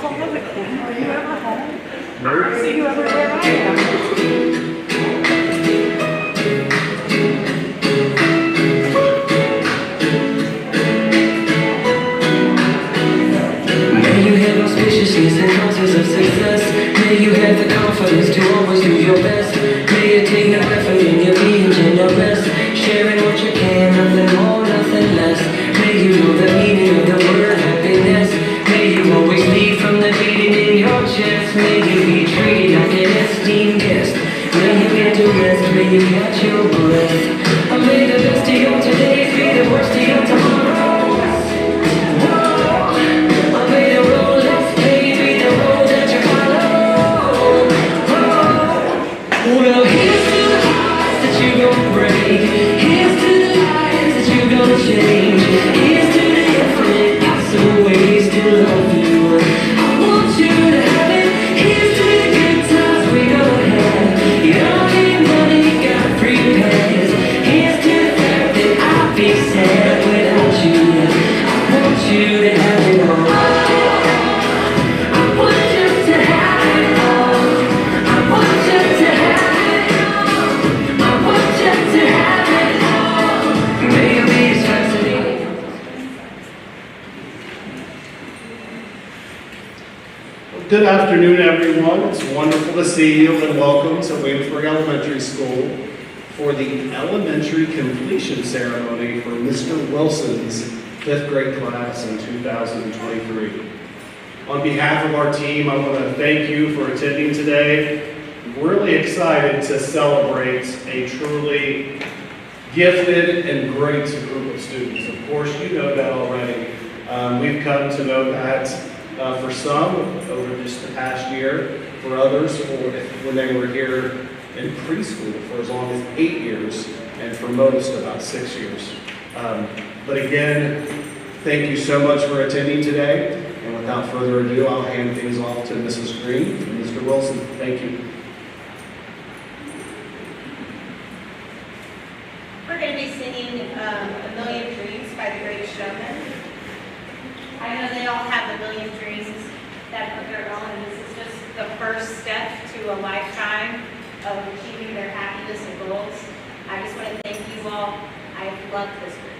home with it. Are you ever home? I see you everywhere I am. May you have auspiciousness and causes of success. May you have the confidence to always do your best. May you take no effort in your being generous, sharing what you can, nothing more, nothing less. May you know the meaning of the word happiness. May you always lead from the beating in your chest. May you be treated like an esteemed guest. May you get to rest, may you catch your breath. I may the best of your todays be the worst of your tomorrows. Whoa, I may the road less paved be the road that you follow. Whoa, well here's to the hearts that you gon' break. Here's to the lives that you gon' change. Here's to the infinite possible ways to love you. I want you to have it. Here's to the good times we gon' have. You don't need money, got free pass. Here's to the fact that I'd be sad without you. I want you to have it all. I want you to have it all. I want you to have it all. I want you to have it all. May you be as fascinating. Good afternoon, everyone. It's wonderful to see you and welcome to Williamsburg Elementary School for the elementary completion ceremony for Mr. Wilson's 5th grade class in 2023. On behalf of our team, I want to thank you for attending today. I'm really excited to celebrate a truly gifted and great group of students. Of course, you know that already. We've come to know that for some over just the past year, for others when they were here in preschool for as long as 8 years, and for most about 6 years. But again, thank you so much for attending today. And without further ado, I'll hand things off to Mrs. Green and Mr. Wilson. Thank you. We're going to be singing A Million Dreams by The Greatest Showman. I know they all have a million dreams that of their own, and this is just the first step to a lifetime of achieving their happiness and goals. I just want to thank you all. I love this group.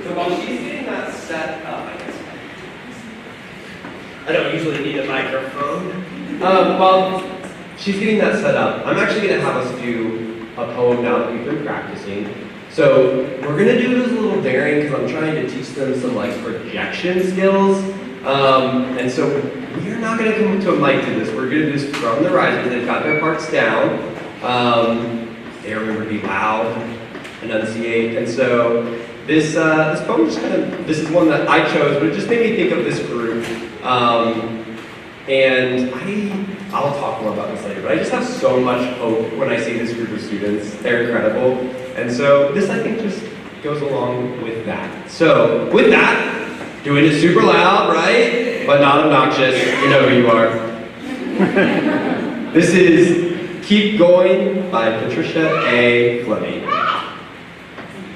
So while she's getting that set up, I don't usually need a microphone. While she's getting that set up, I'm actually going to have us do a poem now that we've been practicing. So we're going to do it as a little daring because I'm trying to teach them some like projection skills. And so we're not going to come to a mic to this. We're going to do this from the risers. They've got their parts down. They remember to be loud, enunciate. And so this poem is this is one that I chose, but it just made me think of this group. And I'll talk more about this later, but I just have so much hope when I see this group of students. They're incredible. And so this, I think, just goes along with that. So with that, doing it super loud, right? But not obnoxious. You know who you are. This is Keep Going by Patricia A. Fleming.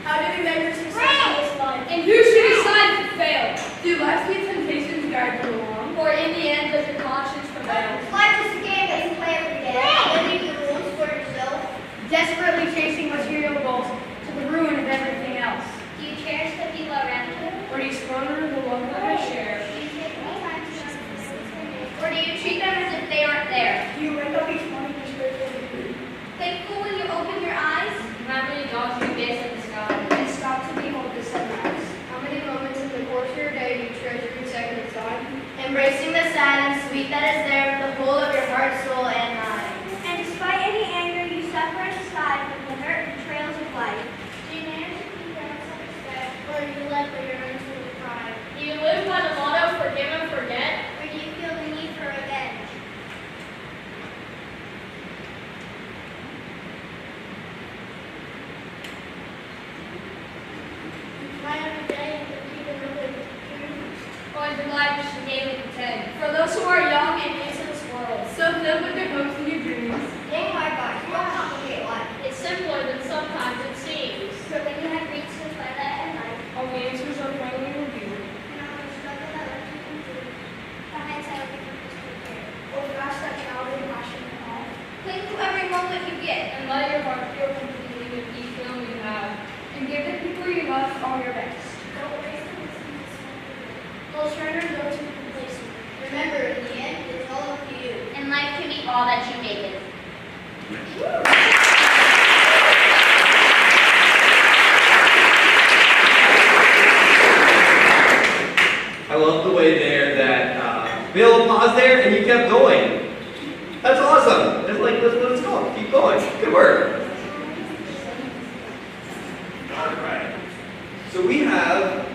How do we measure success in this life? And who should decide if you fail? Do life's temptations guide you along? Or in the end, does your conscience prevail? Life is a game that you play every day, living the rules for yourself, Desperately chasing material goals to the ruin of everything else. do you cherish the people around you? Or do you squander the love that I share? Do you take the time to learn the or do you treat them as if they aren't there? Do you wake up each morning to spiritually Thankful when you open your eyes? How many dogs you gaze at the sky and stop to behold the sunrise? How many moments in the course of your day do you treasure each second of time? Embracing the silence, sweet that is there with the whole of your heart, soul, and mind. And despite any anger, you suffer aside from the hurt and trails of life. Do you manage to keep your own self-respect, or are you led by your own sort of pride? Do you live by the motto, forgive and forget? Or do you feel the need for revenge? Try every day and keep it open. Or is your life just a game of pretend? For those who are young and new to this world, so filled with your hopes and your dreams, Dang my gosh, you don't complicate life. it's simpler than sometimes it seems. So when you have reached the twilight at night, All the answers are finally revealed. and all the struggle that left you confused, the hindsight will become crystal clear. Oh gosh, that childhood passion and all. Cling to every moment you get, And let your heart feel completely with each feeling you have. And give the people you love all your best. don't waste the wisdom of small. Don't surrender, don't be complacent. Remember, in the end, it's all up to you. And life can be all that you make it. I love the way there that Bill paused there and you kept going. That's awesome. It's like, let's go. Keep going. Good work. All right. So we have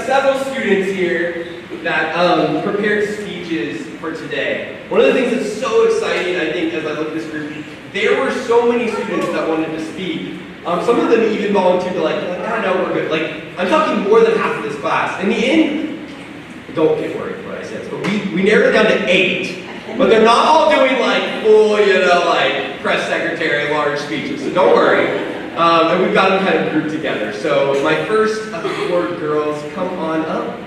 several students here that prepared speeches for today. One of the things that's so exciting, I think, as I look at this group, there were so many students that wanted to speak. Some of them even volunteered to I know we're good. I'm talking more than half of this class. In the end, don't get worried what I said, but we narrowed it down to 8. But they're not all doing full, press secretary, large speeches, so don't worry. And we've got them kind of grouped together. So my first 4 girls, come on up.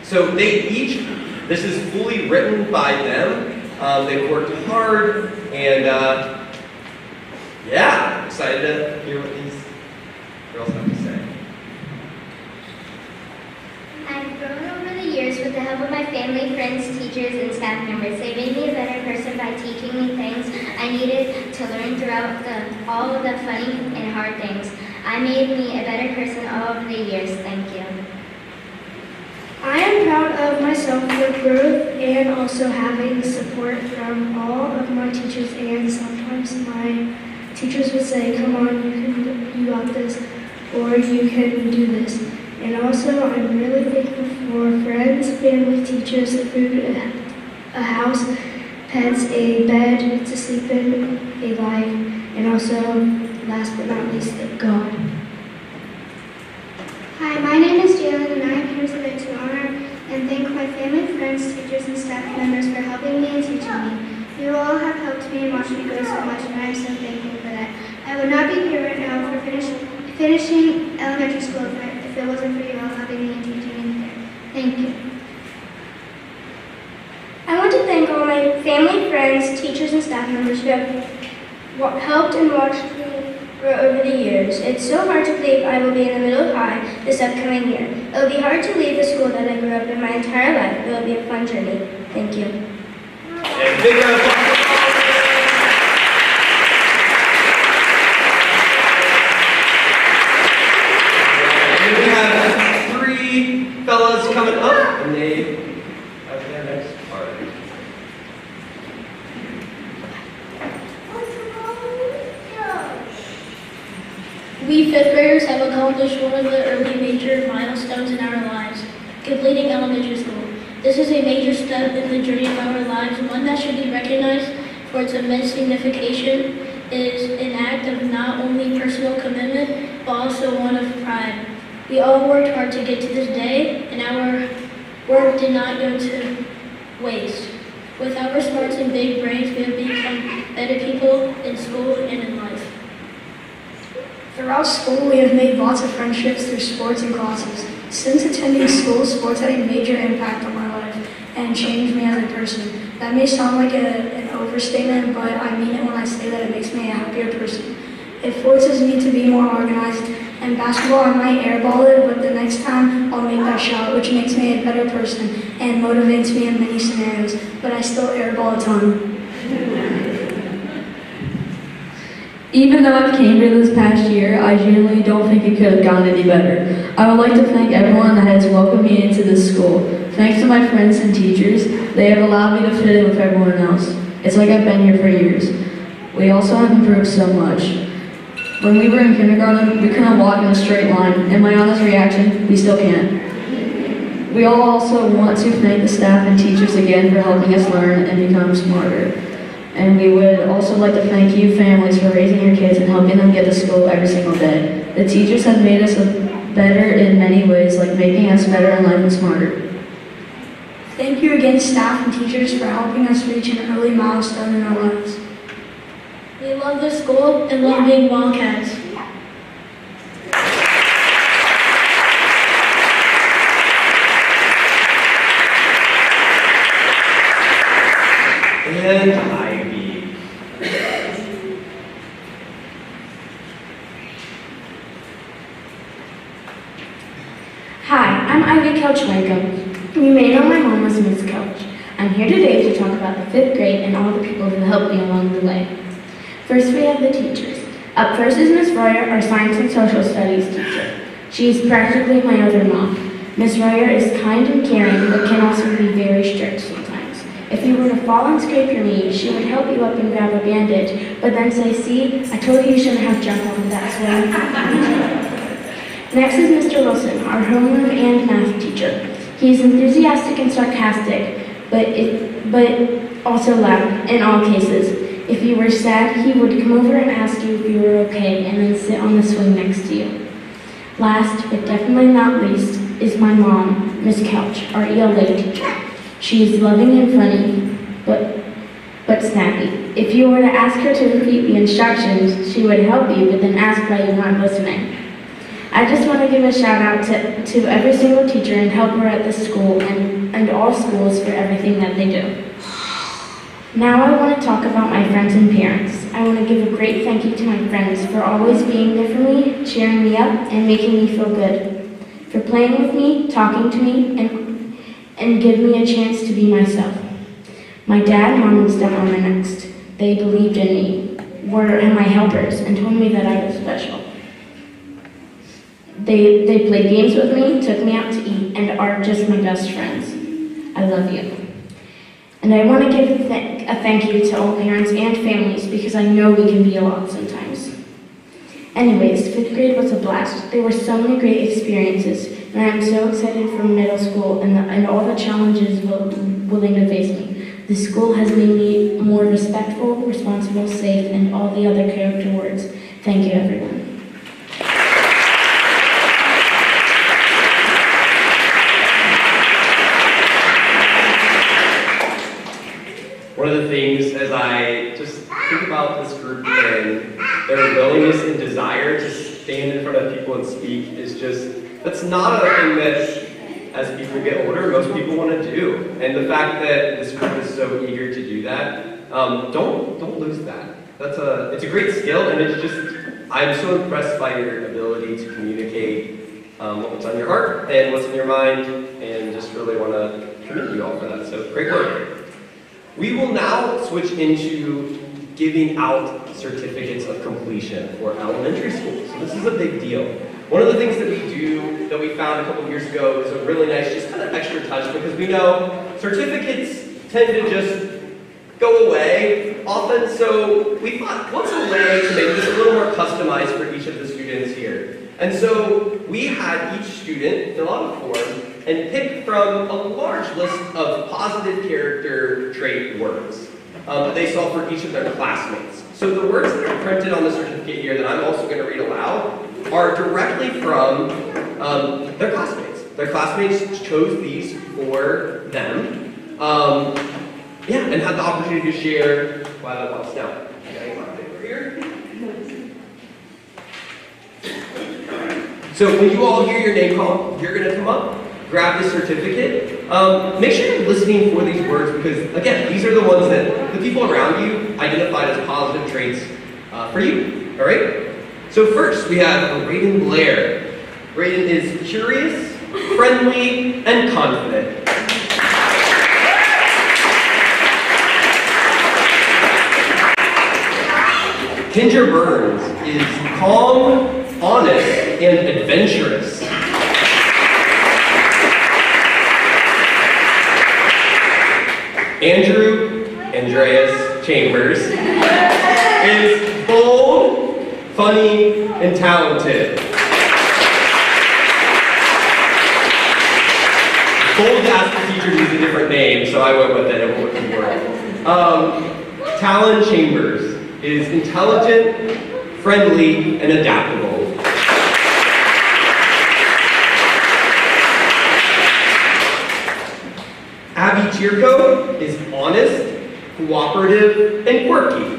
So this is fully written by them. They've worked hard, and yeah, excited to hear what these girls have to say. I've grown over the years with the help of my family, friends, teachers, and staff members. They made me a better person by teaching me things I needed to learn throughout all of the funny and hard things. I made me a better person all over the years. Thank you. I am proud of myself for growth and also having support from all of my teachers, and sometimes my teachers would say, come on, you got this, or you can do this. And also, I'm really thankful for friends, family, teachers, food, a house, pets, a bed to sleep in, a life, and also, last but not least, God. Hi, my name is Jalen, and I am here today to honor and thank my family, friends, teachers, and staff members for helping me and teaching me. You all have helped me and watched me grow so much, and I am so thankful for that. I would not be here right now for finishing elementary school if it wasn't for you all helping me and teaching me there. Thank you. my family, friends, teachers, and staff members who have helped and watched me grow over the years. It's so hard to believe I will be in the middle of high this upcoming year. It will be hard to leave the school that I grew up in my entire life. It will be a fun journey. Thank you. And big round of applause. And we have three fellas coming up, and they have their next part. We fifth graders have accomplished one of the early major milestones in our lives, completing elementary school. This is a major step in the journey of our lives, one that should be recognized for its immense signification. It is an act of not only personal commitment, but also one of pride. We all worked hard to get to this day, and our work did not go to waste. With our smarts and big brains, we have become better people in school and in life. Throughout school, we have made lots of friendships through sports and classes. Since attending school, sports had a major impact on my life and changed me as a person. That may sound like an overstatement, but I mean it when I say that it makes me a happier person. It forces me to be more organized. And basketball, I might airball it, but the next time I'll make that shot, which makes me a better person and motivates me in many scenarios. But I still airball a ton. Even though I've came here this past year, I genuinely don't think it could have gone any better. I would like to thank everyone that has welcomed me into this school. Thanks to my friends and teachers, they have allowed me to fit in with everyone else. It's like I've been here for years. We also have improved so much. When we were in kindergarten, we couldn't walk in a straight line. In my honest reaction, we still can't. We all also want to thank the staff and teachers again for helping us learn and become smarter. And we would also like to thank you families for raising your kids and helping them get to school every single day. The teachers have made us better in many ways, like making us better in life and smarter. Thank you again, staff and teachers, for helping us reach an early milestone in our lives. We love this school and love being Wildcats. And Ivy. Hi, I'm Eileen Couchman. You may know my mom as Ms. Couch. I'm here today to talk about the 5th grade and all the people who helped me along the way. First, we have the teachers. Up first is Ms. Royer, our science and social studies teacher. She is practically my other mom. Ms. Royer is kind and caring, but can also be very strict sometimes. If you were to fall and scrape your knee, she would help you up and grab a bandage, but then say, "See, I told you you shouldn't have jumped on that swing." Next is Mr. Wilson, our homeroom and math teacher. He is enthusiastic and sarcastic, but also loud in all cases. If you were sad, he would come over and ask you if you were okay and then sit on the swing next to you. Last, but definitely not least, is my mom, Miss Couch, our ELA teacher. She is loving and funny, but snappy. If you were to ask her to repeat the instructions, she would help you, but then ask why you weren't listening. I just want to give a shout out to every single teacher and helper at this school and all schools for everything that they do. Now I want to talk about my friends and parents. I want to give a great thank you to my friends for always being there for me, cheering me up, and making me feel good. For playing with me, talking to me, and give me a chance to be myself. My dad, mom, and stepmom are next. They believed in me, were my helpers, and told me that I was special. They played games with me, took me out to eat, and are just my best friends. I love you. And I want to give a thank you to all parents and families because I know we can be a lot sometimes. Anyways, 5th grade was a blast. There were so many great experiences, and I am so excited for middle school and all the challenges willing to face me. The school has made me more respectful, responsible, safe, and all the other character words. Thank you, everyone. One of the things as I just think about this group and their willingness and desire to stand in front of people and speak is just, that's not a thing that as people get older, most people want to do. And the fact that this group is so eager to do that, don't lose that. It's a great skill, and it's just, I'm so impressed by your ability to communicate what's on your heart and what's in your mind, and just really want to commend you all for that. So great work. We will now switch into giving out certificates of completion for elementary schools. So this is a big deal. One of the things that we do, that we found a couple of years ago, is a really nice, just kind of extra touch, because we know certificates tend to just go away often, so we thought, what's a way to make this a little more customized for each of the students here? And so we had each student fill out a form and pick from a large list of positive character trait words that they saw for each of their classmates. So the words that are printed on the certificate here that I'm also going to read aloud are directly from their classmates. Their classmates chose these for them. And had the opportunity to share while it was. Now, I got my paper here. So when you all hear your name called, you're going to come up, grab this certificate. Make sure you're listening for these words, because, again, these are the ones that the people around you identified as positive traits for you, all right? So first, we have Raiden Blair. Raiden is curious, friendly, and confident. Kendra Burns is calm, honest, and adventurous. Andreas Chambers is bold, funny, and talented. Bold asked the teacher to use a different name, so I went with it. It wouldn't work. Talon Chambers is intelligent, friendly, and adaptable. Abby Chirko is honest, cooperative, and quirky.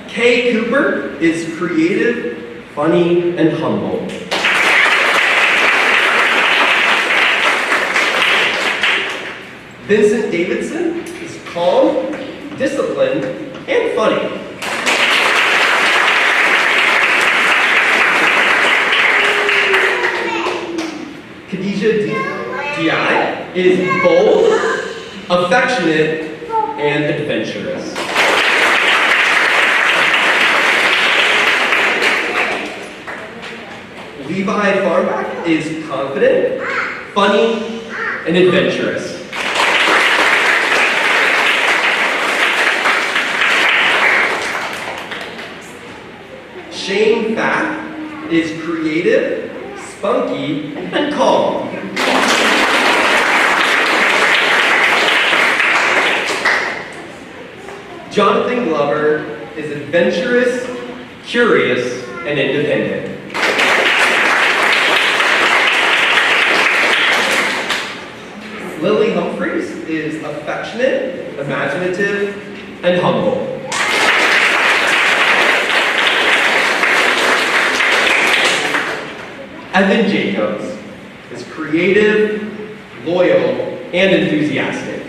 Kay Cooper is creative, funny, and humble. Vincent Davidson is calm, disciplined, and funny. Khadijah Di is bold, affectionate, and adventurous. Levi Farmbach is confident, funny, and adventurous. Shane Fack is creative, spunky, and calm. Jonathan Glover is adventurous, curious, and independent. Lily Humphreys is affectionate, imaginative, and humble. Evan Jacobs is creative, loyal, and enthusiastic.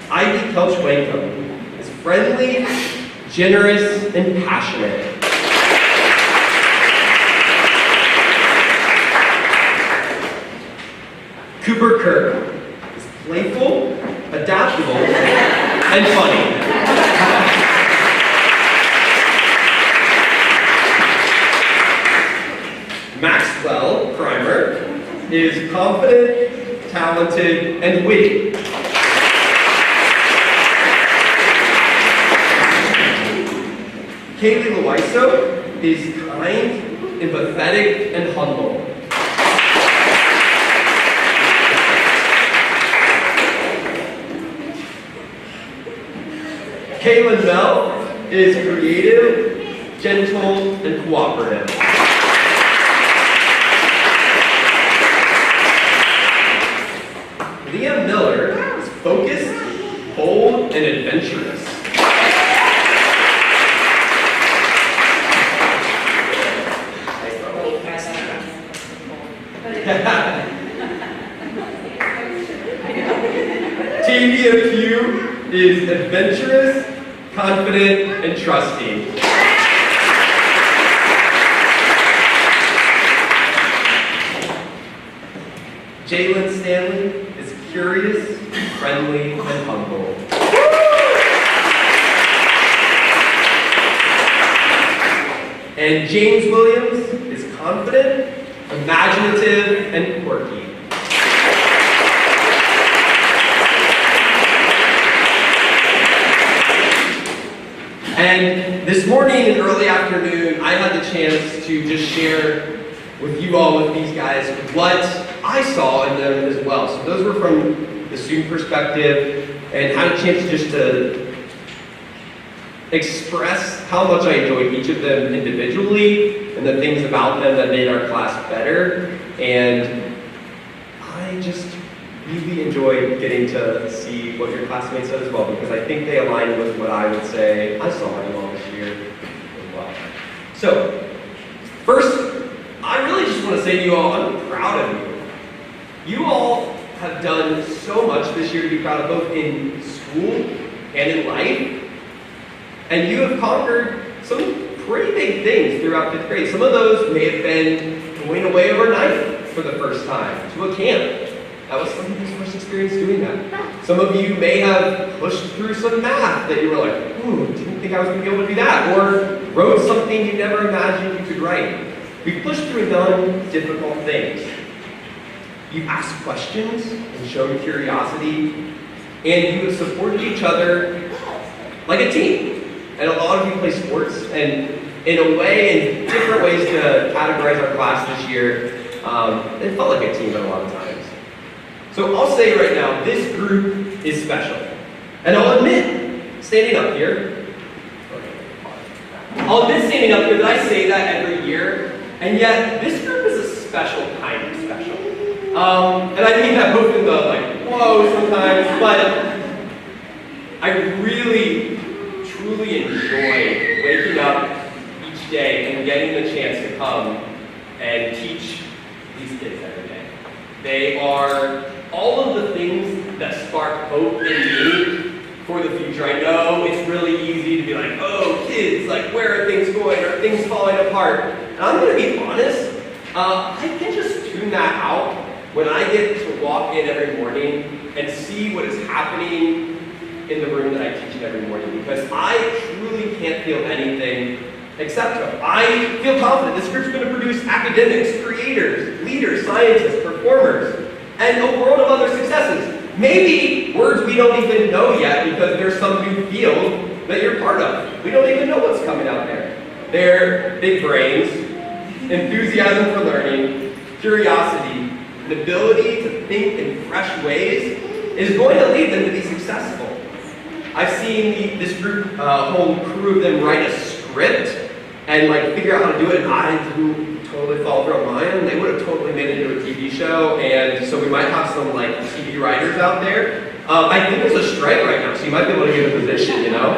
Eileen Couchman is friendly, generous, and passionate. Cooper Kirk is playful, adaptable, and funny. Maxwell Primer is confident, talented, and witty. Kaylee Loiso is kind, empathetic, and humble. Kaylin Bell is creative, gentle, and cooperative. Leah Miller is focused, bold, and adventurous. is adventurous, confident, and trusting. Jalen Stanley is curious, friendly, and humble. And James Williams is confident, imaginative, and quirky. And this morning and early afternoon, I had the chance to just share with you all, with these guys, what I saw in them as well. So those were from the student perspective, and had a chance just to express how much I enjoyed each of them individually and the things about them that made our class better. And I just really enjoyed getting to see what your classmates said as well, because I think they align with what I would say I saw in you all this year as well. So, first, I really just want to say to you all, I'm proud of you. You all have done so much this year to be proud of, both in school and in life. And you have conquered some pretty big things throughout 5th grade. Some of those may have been going away overnight for the first time to a camp. That was some of your first experience doing that. Some of you may have pushed through some math that you were like, didn't think I was going to be able to do that. Or wrote something you never imagined you could write. We've pushed through non-difficult things. You've asked questions and shown curiosity, and you have supported each other like a team. And a lot of you play sports, and in a way, in different ways to categorize our class this year, it felt like a team at a lot of times. So I'll say right now, this group is special. And I'll admit, standing up here that I say that every year, and yet this group is a special kind of special. And I mean that both in the whoa sometimes, but I really, truly enjoy waking up each day and getting the chance to come and teach these kids every day. They are all of the things that spark hope in me for the future. I know it's really easy to be like, oh, kids, where are things going? Are things falling apart? And I'm going to be honest, I can just tune that out when I get to walk in every morning and see what is happening in the room that I teach in every morning, because I truly can't feel anything except hope. I feel confident this group's going to produce academics, creators, leaders, scientists, performers, and a world of other successes. Maybe words we don't even know yet, because there's some new field that you're part of. We don't even know what's coming out there. Their big brains, enthusiasm for learning, curiosity, an ability to think in fresh ways is going to lead them to be successful. I've seen this group, whole crew of them, write a script and figure out how to do it, and I didn't totally follow through on mine. They would have totally made it into a TV show, and so we might have some TV writers out there. I think there's a strike right now, so you might be able to get a position, you know?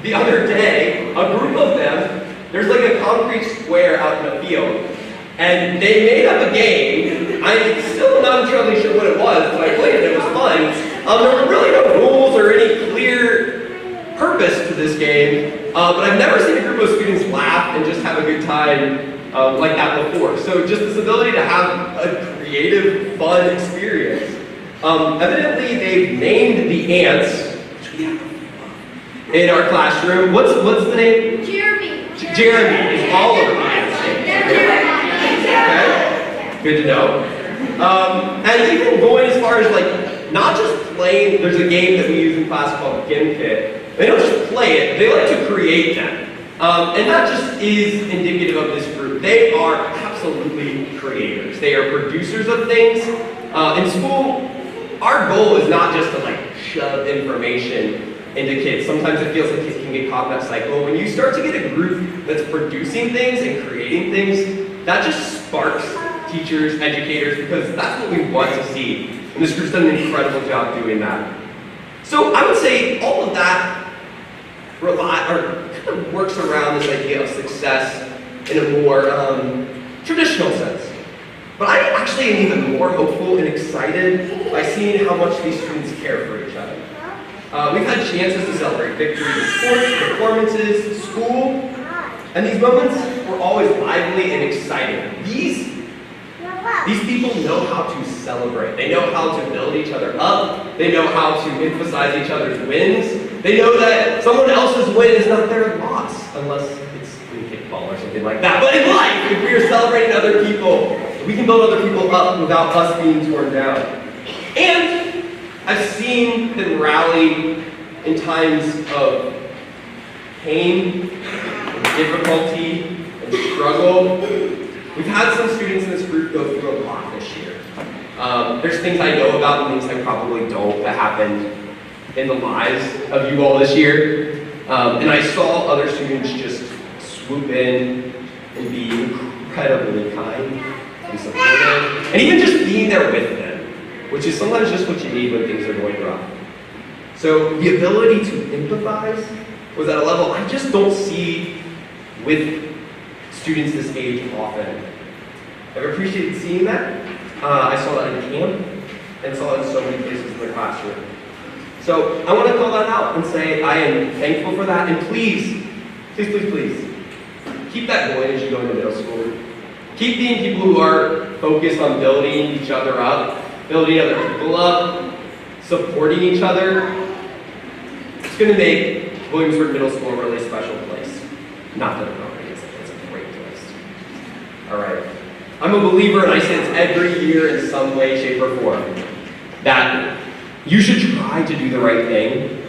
The other day, a group of them, there's a concrete square out in a field, and they made up a game. I'm still not entirely sure what it was, but I played it, it was fun. There were really no rules or any clear purpose to this game, but I've never seen a group of students laugh and just have a good time like that before. So just this ability to have a creative, fun experience. Evidently, they've named the ants in our classroom. What's the name? Jeremy. Jeremy is all of the ants. Okay. Good to know. And even going as far as not just playing, there's a game that we use in class called Gim Kit. They don't just play it, they like to create them. And that just is indicative of this group. They are absolutely creators. They are producers of things. In school, our goal is not just to shove information into kids. Sometimes it feels like kids can get caught in that cycle. When you start to get a group that's producing things and creating things, that just sparks teachers, educators, because that's what we want to see. And this group's done an incredible job doing that. So I would say all of that kind of works around this idea of success in a more traditional sense. But I actually am even more hopeful and excited by seeing how much these students care for each other. We've had chances to celebrate victories in sports, performances, school, and these moments were always lively and exciting. These people know how to celebrate. They know how to build each other up. They know how to emphasize each other's wins. They know that someone else's win is not their loss, unless it's in kickball or something like that. But in life, if we are celebrating other people, we can build other people up without us being torn down. And I've seen them rally in times of pain, and difficulty, and struggle. We've had some students in this group go through a lot this year. There's things I know about and things I probably don't that happened in the lives of you all this year. And I saw other students just swoop in and be incredibly kind and supportive, and even just being there with them, which is sometimes just what you need when things are going rough. So the ability to empathize was at a level I just don't see with students this age often. I've appreciated seeing that. I saw that in camp and saw it in so many places in the classroom. So I want to call that out and say I am thankful for that, and please, keep that going as you go into middle school. Keep being people who are focused on building each other up, building other people up, supporting each other. It's going to make Williamsburg Middle School a really special place. Not that it already is, it's a great place. All right. I'm a believer, and I say this every year in some way, shape, or form, that you should try to do the right thing,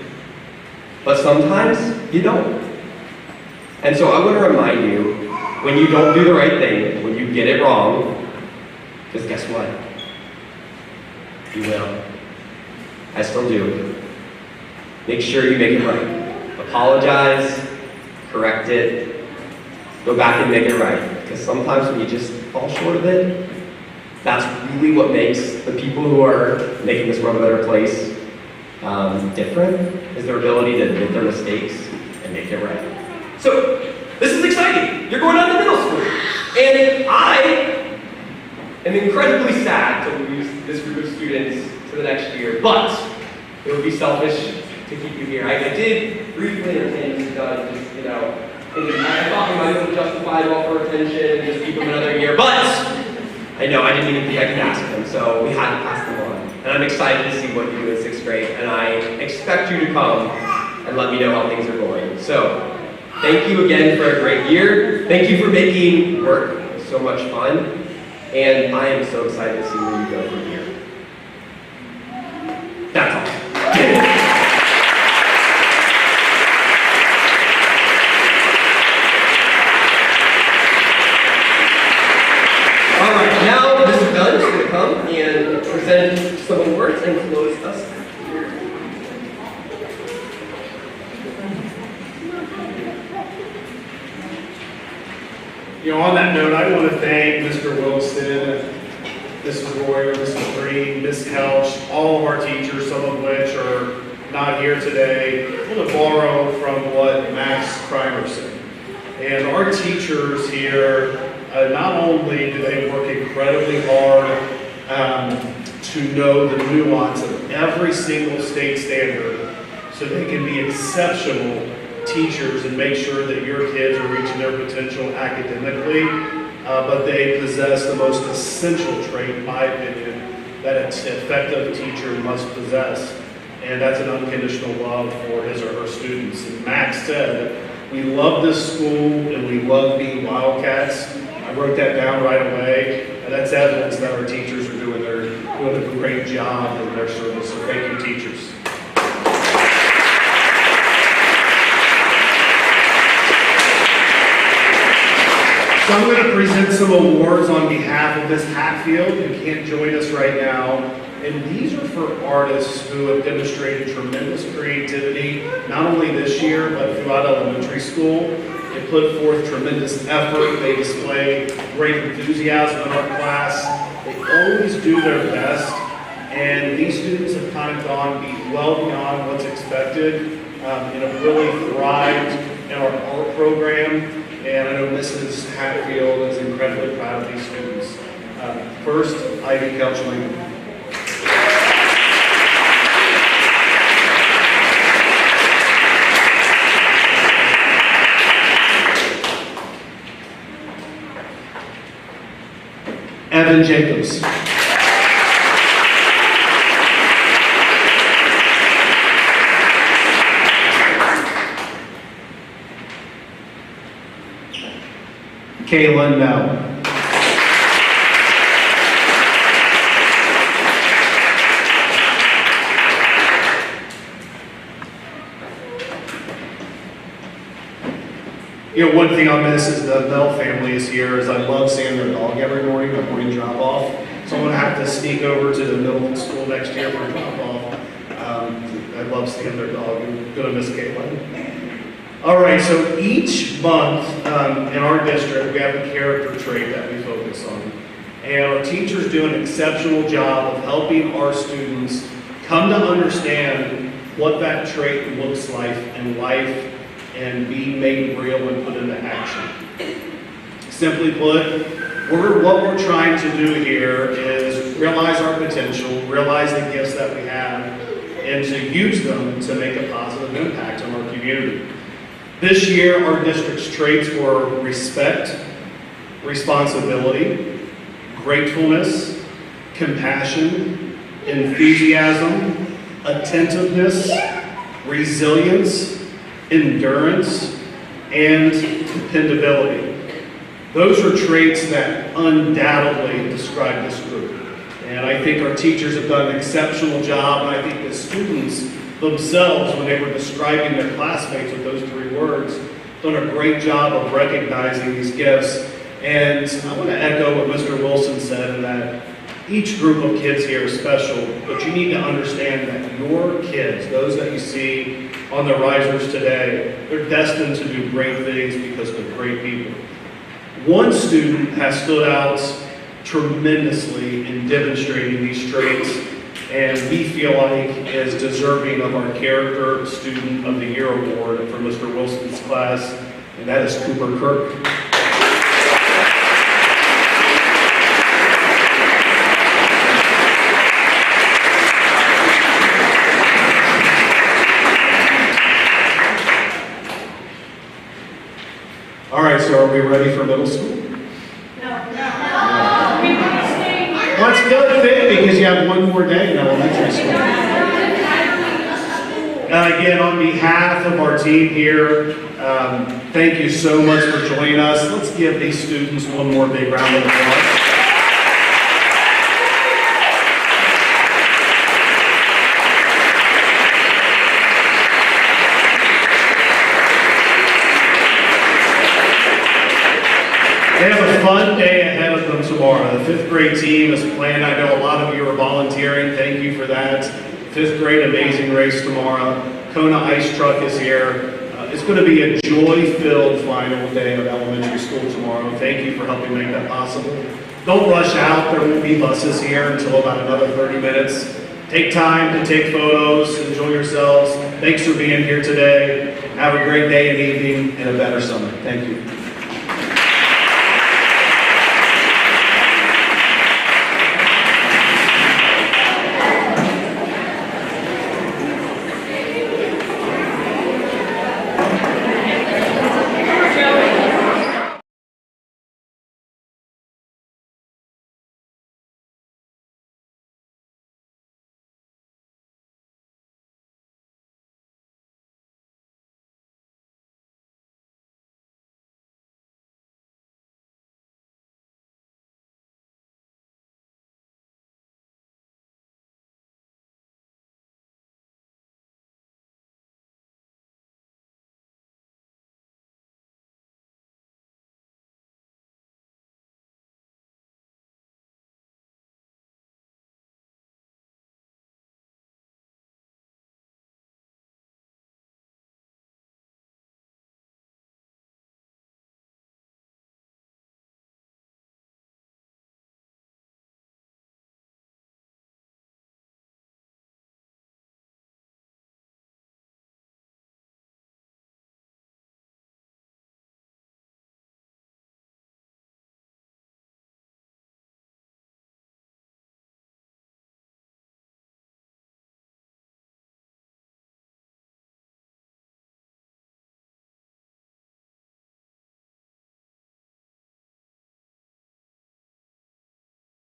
but sometimes you don't. And so I want to remind you, when you don't do the right thing, when you get it wrong, because guess what? You will. I still do. Make sure you make it right. Apologize, correct it, go back and make it right. Because sometimes when you just fall short of it, that's really what makes the people who are making this world a better place different, is their ability to admit their mistakes and make it right. So, this is exciting. You're going on to middle school. And I am incredibly sad to lose this group of students to the next year, but it would be selfish to keep you here. I did briefly entertain this guy, just, I thought we might have been justified well for attention and just keep them another year, but I know I didn't even think I could ask them, so we had to pass them on. And I'm excited to see what you do in 6th grade, and I expect you to come and let me know how things are going. So, thank you again for a great year. Thank you for making work so much fun, and I am so excited to see where you go from here. That's all. All right, now Mr. Dunn is going to come and present some words and close us out. On that note, I want to thank Mr. Wilson, Mrs. Royer, Mrs. Green, Ms. Couch, all of our teachers, some of which are not here today. I'm going to borrow from what Max Kreimer said. And our teachers here, not only do they work incredibly hard to know the nuance of every single state standard so they can be exceptional teachers and make sure that your kids are reaching their potential academically, but they possess the most essential trait, in my opinion, that an effective teacher must possess, and that's an unconditional love for his or her students. And Max said, we love this school and we love being Wildcats. I wrote that down right away, and that's evidence that our teachers are doing a great job in their service. So thank you, teachers. So I'm going to present some awards on behalf of Ms. Hatfield, who can't join us right now. And these are for artists who have demonstrated tremendous creativity, not only this year, but throughout elementary school. They put forth tremendous effort. They display great enthusiasm in our class. They always do their best. And these students have kind of gone well beyond what's expected and have really thrived in our art program. And I know Mrs. Hatfield is incredibly proud of these students. First, Eileen Couchman. Devin Jacobs. Kaylin Mel. You know, one thing I'll miss is the Bell family is here, as I love seeing their dog every morning, the morning drop off. So I'm gonna have to sneak over to the middle school next year for a drop off. I love seeing their dog, and gonna miss Caitlin. All right, so each month in our district, we have a character trait that we focus on. And our teachers do an exceptional job of helping our students come to understand what that trait looks like in life and be made real and put into action. Simply put, what we're trying to do here is realize our potential, realize the gifts that we have, and to use them to make a positive impact on our community. This year, our district's traits were respect, responsibility, gratefulness, compassion, enthusiasm, attentiveness, resilience, endurance, and dependability. Those are traits that undoubtedly describe this group. And I think our teachers have done an exceptional job, and I think the students themselves, when they were describing their classmates with those three words, done a great job of recognizing these gifts. And I want to echo what Mr. Wilson said, in that each group of kids here is special, but you need to understand that your kids, those that you see on the risers today, they're destined to do great things because they're great people. One student has stood out tremendously in demonstrating these traits, and we feel like is deserving of our Character Student of the Year award for Mr. Wilson's class, and that is Cooper Kirk. All right, so are we ready for middle school? Well, it's a good thing because you have one more day in elementary school. Again, on behalf of our team here, thank you so much for joining us. Let's give these students one more big round of applause. They have a fun day ahead of them tomorrow. The 5th grade team is planned. I know a lot of you are volunteering. Thank you for that. 5th grade amazing race tomorrow. Kona Ice Truck is here. It's going to be a joy-filled final day of elementary school tomorrow. Thank you for helping make that possible. Don't rush out. There won't be buses here until about another 30 minutes. Take time to take photos. Enjoy yourselves. Thanks for being here today. Have a great day and evening and a better summer. Thank you.